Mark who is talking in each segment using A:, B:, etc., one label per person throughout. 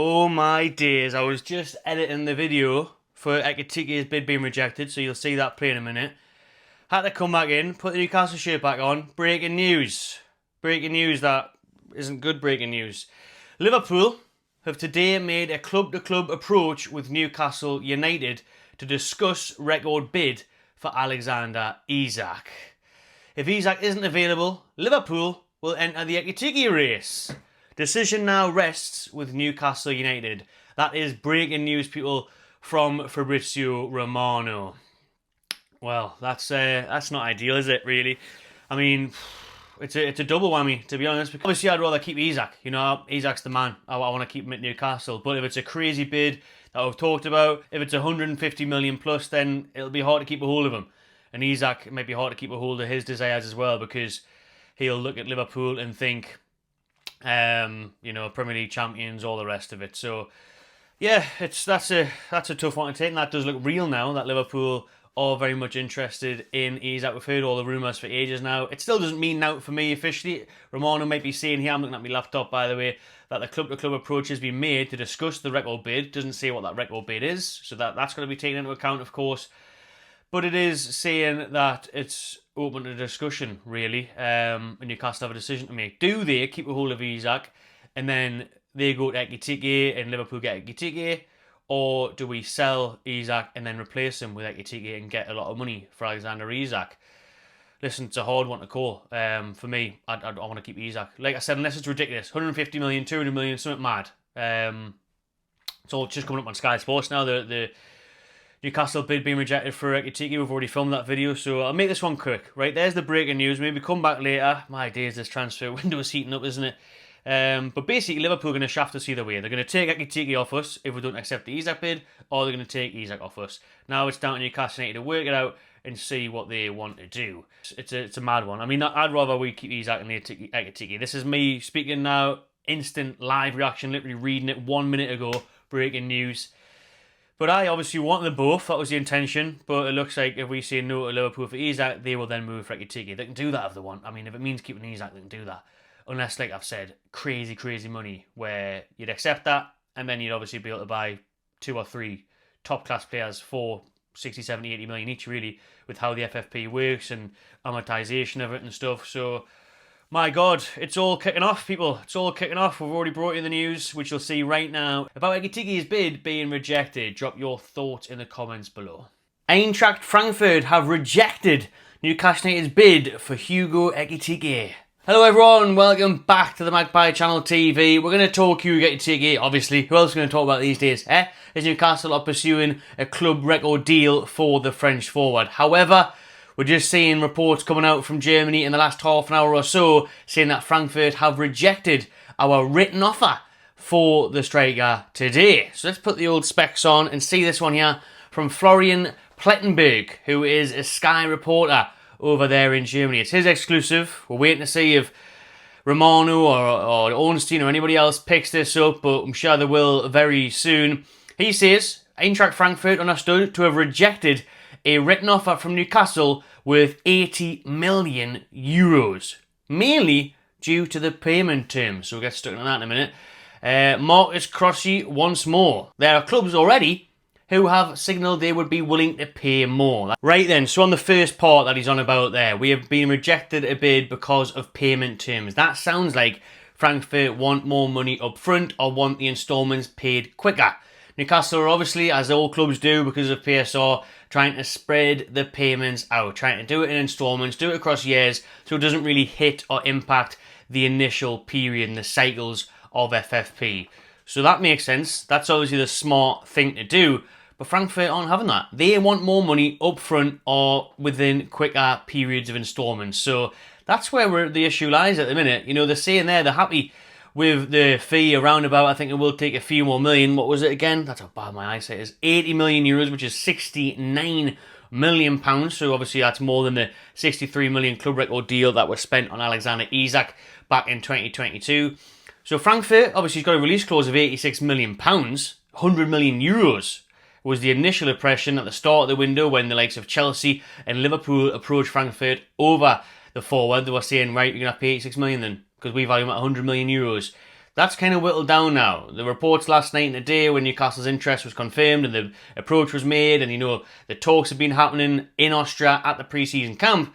A: Oh my days, I was just editing the video for Ekitike's bid being rejected, so you'll see that play in a minute. Had to come back in, put the Newcastle shirt back on. Breaking news. Breaking news that isn't good breaking news. Liverpool have today made a club-to-club approach with Newcastle United to discuss record bid for Alexander Isak. If Isak isn't available, Liverpool will enter the Ekitike race. Decision now rests with Newcastle United. That is breaking news, people, from Fabrizio Romano. Well, that's not ideal, is it, really? I mean, it's a double whammy, to be honest. Obviously, I'd rather keep Isak. You know, Isak's the man. I want to keep him at Newcastle. But if it's a crazy bid that we've talked about, if it's 150 million plus, then it'll be hard to keep a hold of him. And Isak, it might be hard to keep a hold of his desires as well, because he'll look at Liverpool and think, Premier League champions, all the rest of it. So, yeah, that's a tough one to take, and that does look real now, that Liverpool are very much interested in Isak. We've heard all the rumours for ages now. It still doesn't mean out for me officially. Romano might be saying here, I'm looking at my laptop by the way, that the club-to-club approach has been made to discuss the record bid. Doesn't say what that record bid is, so that's going to be taken into account, of course. But it is saying that it's open to discussion, really. And Newcastle have a decision to make. Do they keep a hold of Isak and then they go to Ekitike and Liverpool get Ekitike? Or do we sell Isak and then replace him with Ekitike and get a lot of money for Alexander Isak? Listen, it's a hard one to call. For me, I want to keep Isak. Like I said, unless it's ridiculous. 150 million, 200 million, something mad. It's all just coming up on Sky Sports now. The Newcastle bid being rejected for Ekitike. We've already filmed that video, so I'll make this one quick. Right, there's the breaking news. Maybe come back later. My days, this transfer window is heating up, isn't it? But basically, Liverpool are going to shaft us either way. They're going to take Ekitike off us if we don't accept the Isak bid, or they're going to take Isak off us. Now it's down to Newcastle United to work it out and see what they want to do. It's a mad one. I mean, I'd rather we keep Isak and Ekitike. This is me speaking now, instant live reaction, literally reading it 1 minute ago, breaking news. But I obviously want them both, that was the intention, but it looks like if we say no to Liverpool for Isak, they will then move for Ekitike. They can do that if they want. I mean, if it means keeping Isak, they can do that. Unless, like I've said, crazy money, where you'd accept that, and then you'd obviously be able to buy 2 or 3 top-class players for 60, 70, 80 million each, really, with how the FFP works and amortization of it and stuff. So, my God, it's all kicking off, people. It's all kicking off. We've already brought you the news, which you'll see right now, about Ekitike's bid being rejected. Drop your thoughts in the comments below. Eintracht Frankfurt have rejected Newcastle United's bid for Hugo Ekitike. Hello everyone, welcome back to the Magpie Channel TV. We're going to talk Hugo Ekitike, obviously. Who else are we going to talk about these days? As Newcastle are pursuing a club record deal for the French forward. However, we're just seeing reports coming out from Germany in the last half an hour or so saying that Frankfurt have rejected our written offer for the striker today. So let's put the old specs on and see this one here from Florian Plettenberg, who is a Sky reporter over there in Germany. It's his exclusive. We're waiting to see if Romano or Ornstein or anybody else picks this up, but I'm sure they will very soon. He says Eintracht Frankfurt understood to have rejected a written offer from Newcastle with 80 million euros, mainly due to the payment terms. So we'll get stuck on that in a minute. Marcus Crossi once more. There are clubs already who have signalled they would be willing to pay more. Right then, so on the first part that he's on about there, we have been rejected a bid because of payment terms. That sounds like Frankfurt want more money up front or want the instalments paid quicker. Newcastle are obviously, as all clubs do because of PSR, trying to spread the payments out, trying to do it in instalments, do it across years, so it doesn't really hit or impact the initial period and the cycles of FFP. So that makes sense. That's obviously the smart thing to do. But Frankfurt aren't having that. They want more money up front or within quicker periods of instalments. So that's where the issue lies at the minute. You know, they're saying there they're happy with the fee around about, I think it will take a few more million. What was it again? That's how bad my eyesight is. 80 million euros, which is 69 million pounds. So obviously that's more than the 63 million club record deal that was spent on Alexander Isak back in 2022. So Frankfurt obviously has got a release clause of 86 million pounds, 100 million euros. Was the initial impression at the start of the window when the likes of Chelsea and Liverpool approached Frankfurt over the forward. They were saying, right, you're going to have to pay 86 million then, because we value him at 100 million euros. that's kind of whittled down now. The reports last night and today when Newcastle's interest was confirmed and the approach was made and, the talks have been happening in Austria at the pre-season camp,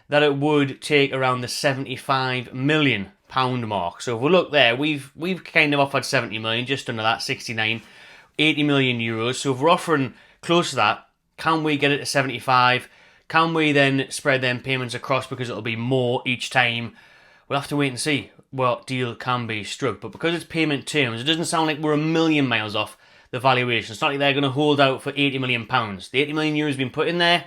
A: that it would take around the £75 million mark. So if we look there, we've kind of offered 70 million, just under that, 69, 80 million euros. So if we're offering close to that, can we get it to 75? Can we then spread them payments across because it'll be more each time? We'll have to wait and see what deal can be struck. But because it's payment terms, it doesn't sound like we're a million miles off the valuation. It's not like they're going to hold out for £80 million. The 80 million euros has been put in there,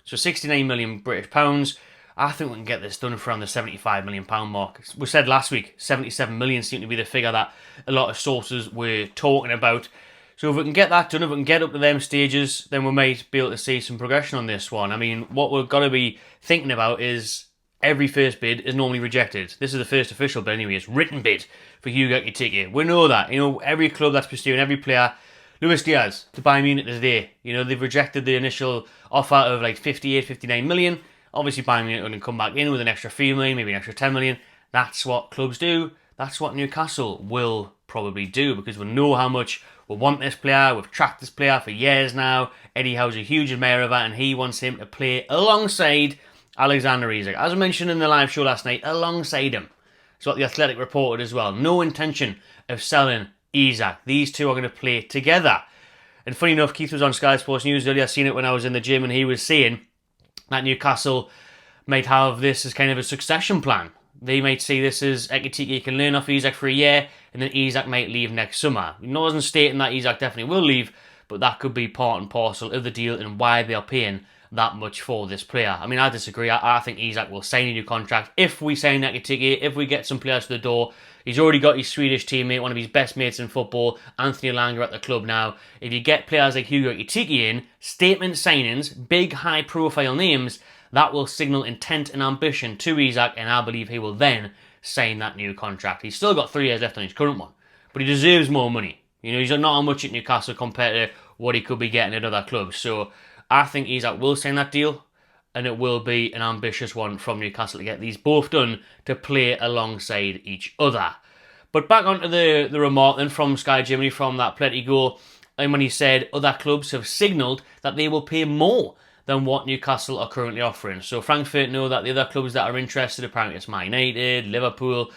A: so 69 million British pounds. I think we can get this done for around the £75 million mark. We said last week, 77 million seemed to be the figure that a lot of sources were talking about. So if we can get that done, if we can get up to them stages, then we might be able to see some progression on this one. I mean, what we've got to be thinking about is every first bid is normally rejected. This is the first official bid anyway. It's written bid for Hugo Ekitike. We know that. Every club that's pursuing every player, Luis Diaz to Bayern Munich today. They've rejected the initial offer of like 58, 59 million. Obviously, Bayern Munich are going to come back in with an extra 3 million, maybe an extra 10 million. That's what clubs do. That's what Newcastle will probably do because we know how much we want this player. We've tracked this player for years now. Eddie Howe's a huge admirer of that, and he wants him to play alongside Alexander Isak. As I mentioned in the live show last night, alongside him. That's what The Athletic reported as well. No intention of selling Isak. These two are going to play together. And funny enough, Keith was on Sky Sports News earlier. I seen it when I was in the gym, and he was saying that Newcastle might have this as kind of a succession plan. They might see this as Ekitike can learn off Isak for a year, and then Isak might leave next summer. He wasn't stating that Isak definitely will leave, but that could be part and parcel of the deal and why they are paying that much for this player. I mean, I disagree. I think Isak will sign a new contract. If we sign Ekitike, if we get some players to the door, he's already got his Swedish teammate, one of his best mates in football, Anthony Langer at the club now. If you get players like Hugo Ekitike in, statement signings, big high-profile names, that will signal intent and ambition to Isak, and I believe he will then sign that new contract. He's still got 3 years left on his current one, but he deserves more money. He's not on much at Newcastle compared to what he could be getting at other clubs. So I think Isak will sign that deal, and it will be an ambitious one from Newcastle to get these both done to play alongside each other. But back onto the remark then from Sky Germany, from that Plenty goal, and when he said other clubs have signalled that they will pay more than what Newcastle are currently offering. So Frankfurt know that the other clubs that are interested, apparently it's Man United, Liverpool,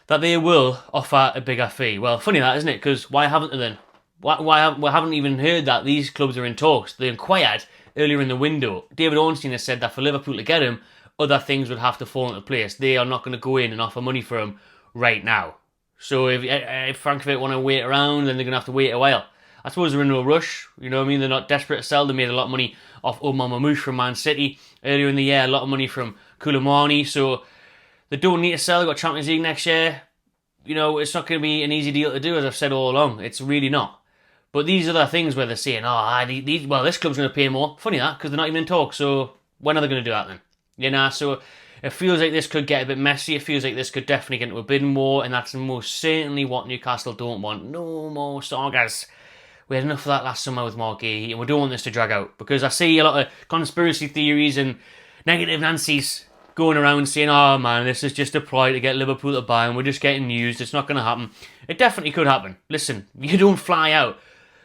A: that they will offer a bigger fee. Well, funny that, isn't it? Because why haven't they then? We haven't even heard that these clubs are in talks. They inquired earlier in the window. David Ornstein has said that for Liverpool to get him, other things would have to fall into place. They are not going to go in and offer money for him right now. So if Frankfurt want to wait around, then they're going to have to wait a while. I suppose they're in no rush. They're not desperate to sell. They made a lot of money off Omar Mamouche from Man City earlier in the year. A lot of money from Koulibaly. So they don't need to sell. They've got Champions League next year. It's not going to be an easy deal to do, as I've said all along. It's really not. But these other things where they're saying, this club's going to pay more. Funny that, because they're not even in talk. So when are they going to do that then? So it feels like this could get a bit messy. It feels like this could definitely get into a bidding war, and that's most certainly what Newcastle don't want. No more sagas. We had enough of that last summer with Mark Gahey, and we don't want this to drag out, because I see a lot of conspiracy theories and negative Nancy's going around saying, oh man, this is just a ploy to get Liverpool to buy, and we're just getting used, it's not going to happen. It definitely could happen. Listen, you don't fly out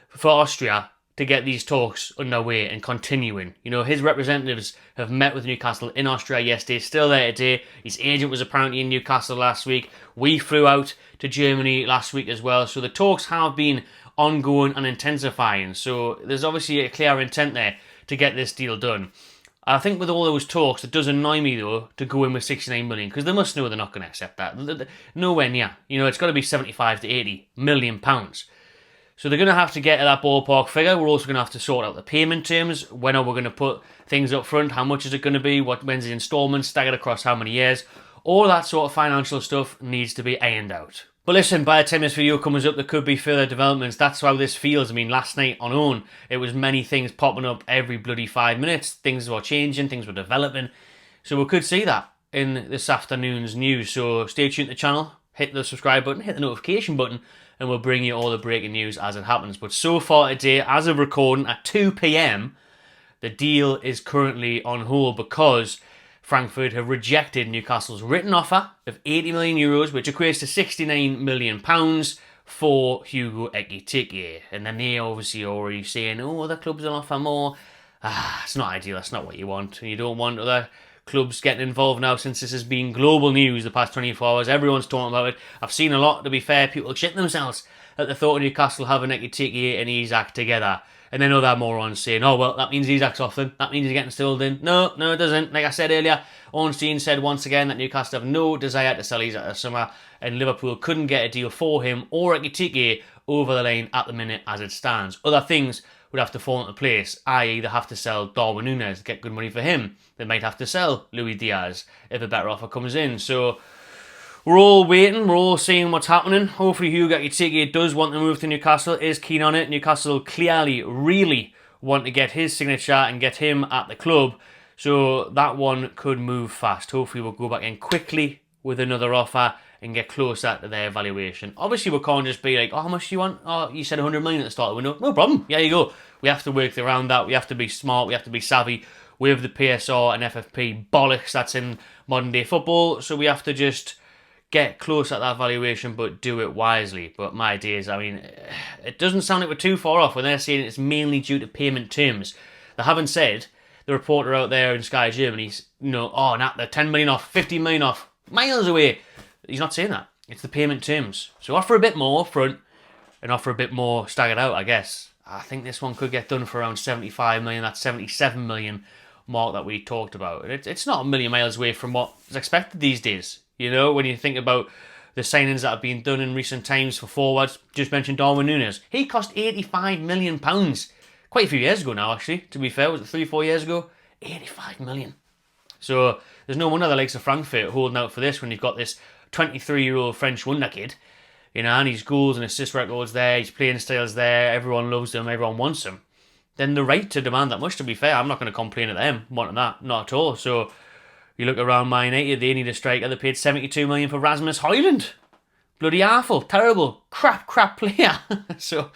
A: for Austria to get these talks underway and continuing. His representatives have met with Newcastle in Austria yesterday, still there today. His agent was apparently in Newcastle last week. We flew out to Germany last week as well. So the talks have been ongoing and intensifying. So there's obviously a clear intent there to get this deal done. I think with all those talks, it does annoy me though to go in with 69 million, because they must know they're not going to accept that. Nowhere near. It's got to be 75 to 80 million pounds. So they're going to have to get to that ballpark figure. We're also going to have to sort out the payment terms. When are we going to put things up front? How much is it going to be? When's the instalments staggered across how many years? All that sort of financial stuff needs to be ironed out. But listen, by the time this video comes up, there could be further developments. That's how this feels. I mean, last night on OWN, it was many things popping up every bloody 5 minutes. Things were changing, things were developing. So we could see that in this afternoon's news. So stay tuned to the channel, hit the subscribe button, hit the notification button, and we'll bring you all the breaking news as it happens. But so far today, as of recording at 2 PM, the deal is currently on hold because Frankfurt have rejected Newcastle's written offer of €80 million, which equates to £69 million for Hugo Ekitike. And then they obviously already saying, oh, other clubs will offer more. It's not ideal. That's not what you want. You don't want other clubs getting involved now, since this has been global news the past 24 hours. Everyone's talking about it. I've seen a lot, to be fair, people shitting themselves at the thought of Newcastle having Ekitike and Isak together. And then other morons saying, oh, well, that means Isak's off then. That means he's getting sold in. No, it doesn't. Like I said earlier, Ornstein said once again that Newcastle have no desire to sell Isak this summer, and Liverpool couldn't get a deal for him or Ekitike over the line at the minute as it stands. Other things would have to fall into place, i.e. they have to sell Darwin Núñez, get good money for him. They might have to sell Luis Diaz if a better offer comes in. So we're all waiting, we're all seeing what's happening. Hopefully Hugo Ekitike does want to move to Newcastle, is keen on it. Newcastle clearly really want to get his signature and get him at the club. So that one could move fast. Hopefully we'll go back in quickly with another offer and get closer to their valuation. Obviously we can't just be like, oh, how much do you want? Oh, you said 100 million at the start of the window. No problem. Yeah, you go. We have to work around that. We have to be smart. We have to be savvy with the PSR and FFP bollocks that's in modern day football. So we have to just get close at that valuation, but do it wisely. But my days, I mean, it doesn't sound like we're too far off when they're saying it's mainly due to payment terms. They haven't said, the reporter out there in Sky Germany, oh, not they're 10 million off, 15 million off, miles away. He's not saying that. It's the payment terms. So offer a bit more up front and offer a bit more staggered out, I guess. I think this one could get done for around 75 million, that 77 million mark that we talked about. It's not a million miles away from what is expected these days. You know, when you think about the signings that have been done in recent times for forwards, just mentioned Darwin Núñez. He cost £85 million. Quite a few years ago now, actually, to be fair. Was it 3-4 years ago? 85 million. So there's no wonder the likes of Frankfurt holding out for this when you've got this 23-year-old French wonder kid. You know, and his goals and assist records there, his playing style's there, everyone loves him, everyone wants him. Then the right to demand that much, to be fair, I'm not going to complain at them wanting that, not at all. So you look around Man United, they need a striker. They paid 72 million for Rasmus Højlund. Bloody awful, terrible, crap player. So,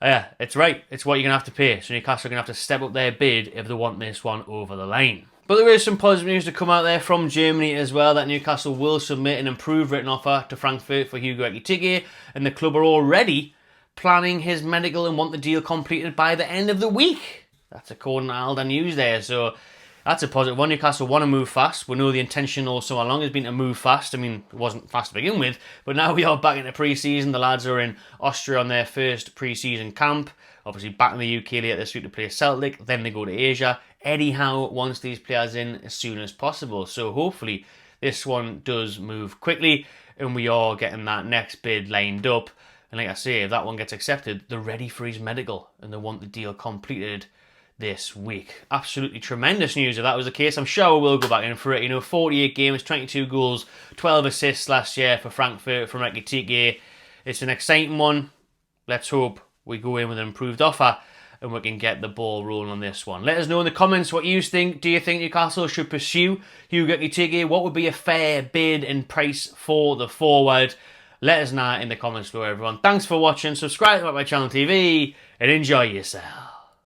A: yeah, it's right. It's what you're going to have to pay. So Newcastle are going to have to step up their bid if they want this one over the line. But there is some positive news to come out there from Germany as well, that Newcastle will submit an improved written offer to Frankfurt for Hugo Ekitike, and the club are already planning his medical and want the deal completed by the end of the week. That's according to Alda News there, so that's a positive one. Newcastle want to move fast. We know the intention all summer long has been to move fast. I mean, it wasn't fast to begin with, but now we are back into pre-season. The lads are in Austria on their first pre-season camp. Obviously back in the UK later this week to play Celtic, then they go to Asia. Eddie Howe wants these players in as soon as possible, so hopefully this one does move quickly and we are getting that next bid lined up. And like I say, if that one gets accepted, they're ready for his medical and they want the deal completed this week. Absolutely tremendous news if that was the case. I'm sure we'll go back in for it. You know, 48 games, 22 goals, 12 assists last year for Frankfurt from Ekitike. It's an exciting one. Let's hope we go in with an improved offer and we can get the ball rolling on this one. Let us know in the comments what you think. Do you think Newcastle should pursue Hugo Ekitike? What would be a fair bid and price for the forward? Let us know in the comments below, everyone. Thanks for watching. Subscribe to my channel TV and enjoy yourself.